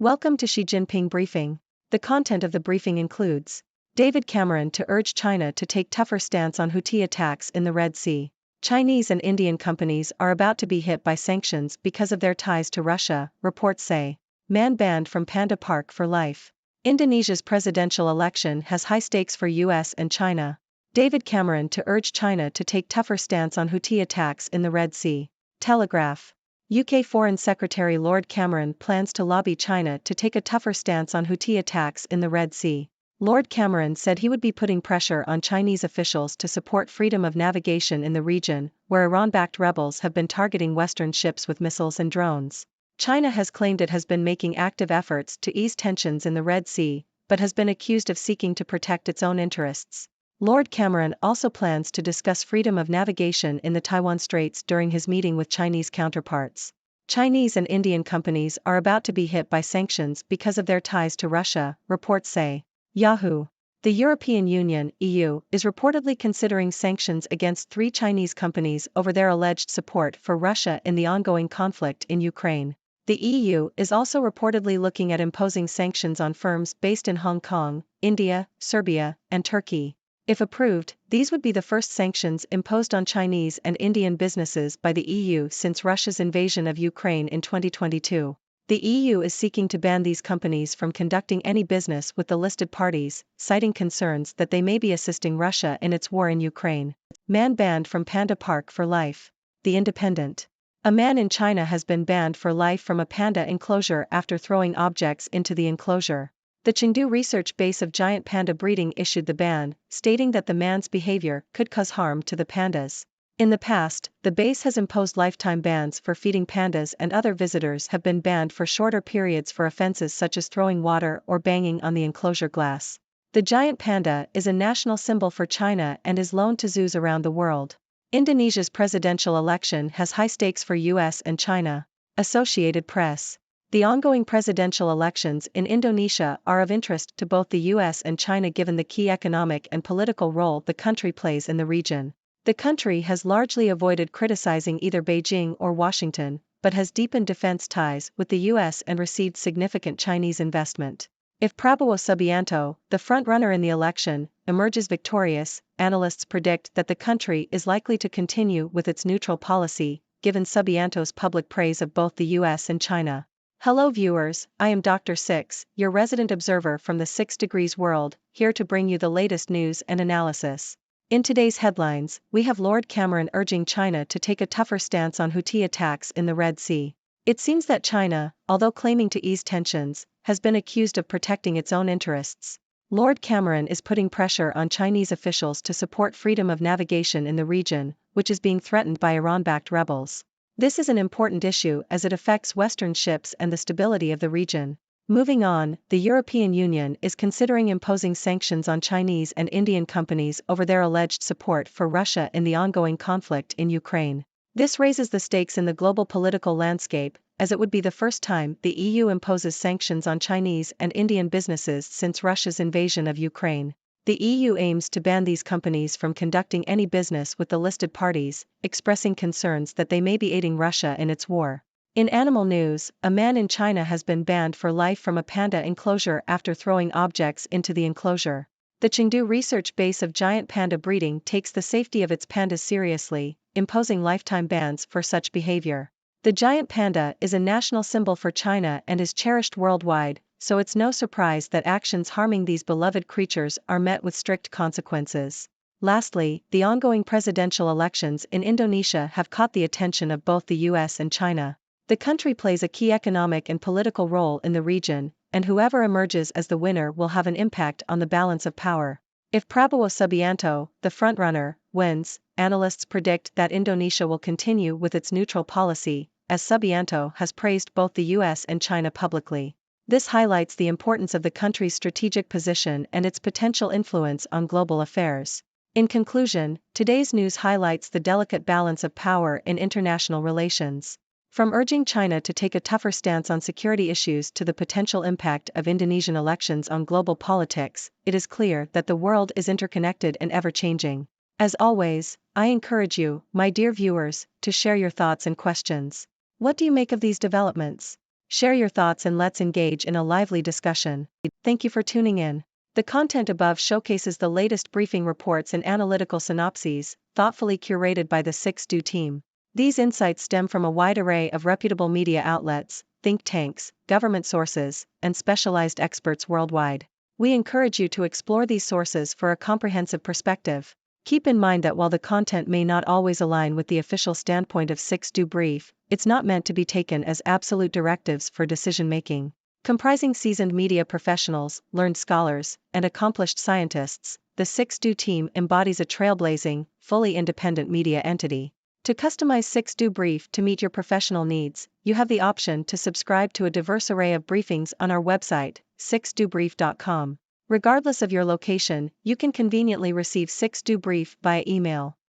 Welcome to Xi Jinping Briefing. The content of the briefing includes David Cameron to urge China to take tougher stance on Houthi attacks in the Red Sea. Chinese and Indian companies are about to be hit by sanctions because of their ties to Russia, reports say. Man banned from Panda Park for life. Indonesia's presidential election has high stakes for US and China. David Cameron to urge China to take tougher stance on Houthi attacks in the Red Sea. Telegraph. UK Foreign Secretary Lord Cameron plans to lobby China to take a tougher stance on Houthi attacks in the Red Sea. Lord Cameron said he would be putting pressure on Chinese officials to support freedom of navigation in the region, where Iran-backed rebels have been targeting Western ships with missiles and drones. China has claimed it has been making active efforts to ease tensions in the Red Sea, but has been accused of seeking to protect its own interests. Lord Cameron also plans to discuss freedom of navigation in the Taiwan Straits during his meeting with Chinese counterparts. Chinese and Indian companies are about to be hit by sanctions because of their ties to Russia, reports say. Yahoo! The European Union (EU) is reportedly considering sanctions against 3 Chinese companies over their alleged support for Russia in the ongoing conflict in Ukraine. The EU is also reportedly looking at imposing sanctions on firms based in Hong Kong, India, Serbia, and Turkey. If approved, these would be the first sanctions imposed on Chinese and Indian businesses by the EU since Russia's invasion of Ukraine in 2022. The EU is seeking to ban these companies from conducting any business with the listed parties, citing concerns that they may be assisting Russia in its war in Ukraine. Man banned from Panda Park for life. The Independent. A man in China has been banned for life from a panda enclosure after throwing objects into the enclosure. The Chengdu research base of giant panda breeding issued the ban, stating that the man's behavior could cause harm to the pandas. In the past, the base has imposed lifetime bans for feeding pandas, and other visitors have been banned for shorter periods for offenses such as throwing water or banging on the enclosure glass. The giant panda is a national symbol for China and is loaned to zoos around the world. Indonesia's presidential election has high stakes for US and China. Associated Press. The ongoing presidential elections in Indonesia are of interest to both the US and China given the key economic and political role the country plays in the region. The country has largely avoided criticizing either Beijing or Washington, but has deepened defense ties with the US and received significant Chinese investment. If Prabowo Subianto, the frontrunner in the election, emerges victorious, analysts predict that the country is likely to continue with its neutral policy, given Subianto's public praise of both the US and China. Hello viewers, I am Dr. Six, your resident observer from the 6 Degrees world, here to bring you the latest news and analysis. In today's headlines, we have Lord Cameron urging China to take a tougher stance on Houthi attacks in the Red Sea. It seems that China, although claiming to ease tensions, has been accused of protecting its own interests. Lord Cameron is putting pressure on Chinese officials to support freedom of navigation in the region, which is being threatened by Iran-backed rebels. This is an important issue as it affects Western ships and the stability of the region. Moving on, the European Union is considering imposing sanctions on Chinese and Indian companies over their alleged support for Russia in the ongoing conflict in Ukraine. This raises the stakes in the global political landscape, as it would be the first time the EU imposes sanctions on Chinese and Indian businesses since Russia's invasion of Ukraine. The EU aims to ban these companies from conducting any business with the listed parties, expressing concerns that they may be aiding Russia in its war. In animal news, a man in China has been banned for life from a panda enclosure after throwing objects into the enclosure. The Chengdu research base of giant panda breeding takes the safety of its pandas seriously, imposing lifetime bans for such behavior. The giant panda is a national symbol for China and is cherished worldwide, so it's no surprise that actions harming these beloved creatures are met with strict consequences. Lastly, the ongoing presidential elections in Indonesia have caught the attention of both the US and China. The country plays a key economic and political role in the region, and whoever emerges as the winner will have an impact on the balance of power. If Prabowo Subianto, the frontrunner, wins, analysts predict that Indonesia will continue with its neutral policy, as Subianto has praised both the US and China publicly. This highlights the importance of the country's strategic position and its potential influence on global affairs. In conclusion, today's news highlights the delicate balance of power in international relations. From urging China to take a tougher stance on security issues to the potential impact of Indonesian elections on global politics, it is clear that the world is interconnected and ever-changing. As always, I encourage you, my dear viewers, to share your thoughts and questions. What do you make of these developments? Share your thoughts and let's engage in a lively discussion. Thank you for tuning in. The content above showcases the latest briefing reports and analytical synopses, thoughtfully curated by the 6Do team. These insights stem from a wide array of reputable media outlets, think tanks, government sources, and specialized experts worldwide. We encourage you to explore these sources for a comprehensive perspective. Keep in mind that while the content may not always align with the official standpoint of 6Do Brief, it's not meant to be taken as absolute directives for decision-making. Comprising seasoned media professionals, learned scholars, and accomplished scientists, the 6Do team embodies a trailblazing, fully independent media entity. To customize 6Do Brief to meet your professional needs, you have the option to subscribe to a diverse array of briefings on our website, 6dobrief.com. Regardless of your location, you can conveniently receive 6Do Brief via email.